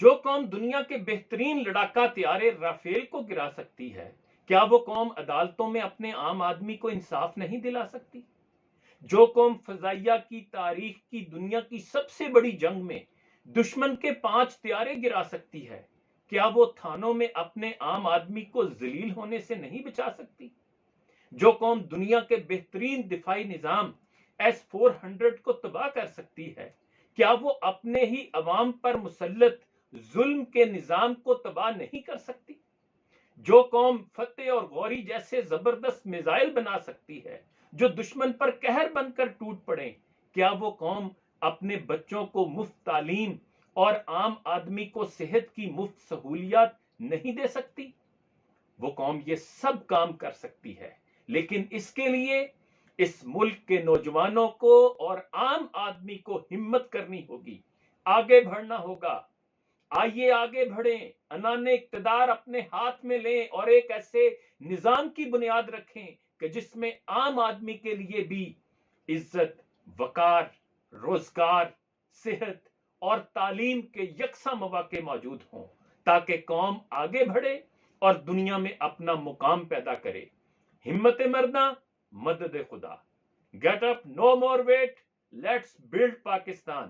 جو قوم دنیا کے بہترین لڑاکا طیارے رافیل کو گرا سکتی ہے، کیا وہ قوم عدالتوں میں اپنے عام آدمی کو انصاف نہیں دلا سکتی؟ جو قوم فضائیہ کی تاریخ کی دنیا کی سب سے بڑی جنگ میں دشمن کے 5 طیارے گرا سکتی ہے، کیا وہ تھانوں میں اپنے عام آدمی کو ذلیل ہونے سے نہیں بچا سکتی؟ جو قوم دنیا کے بہترین دفاعی نظام S-400 کو تباہ کر سکتی ہے، کیا وہ اپنے ہی عوام پر مسلط ظلم کے نظام کو تباہ نہیں کر سکتی؟ جو قوم فتح اور غوری جیسے زبردست میزائل بنا سکتی ہے جو دشمن پر قہر بن کر ٹوٹ پڑیں، کیا وہ قوم اپنے بچوں کو مفت تعلیم اور عام آدمی کو صحت کی مفت سہولیات نہیں دے سکتی؟ وہ قوم یہ سب کام کر سکتی ہے، لیکن اس کے لیے اس ملک کے نوجوانوں کو اور عام آدمی کو ہمت کرنی ہوگی، آگے بڑھنا ہوگا۔ آئیے آگے بڑھیں، عنان اقتدار اپنے ہاتھ میں لیں اور ایک ایسے نظام کی بنیاد رکھیں کہ جس میں عام آدمی کے لیے بھی عزت، وقار، روزگار، صحت اور تعلیم کے یکساں مواقع موجود ہوں، تاکہ قوم آگے بڑھے اور دنیا میں اپنا مقام پیدا کرے۔ ہمت مرداں، مدد خدا۔ Get up, no more wait, let's build Pakistan.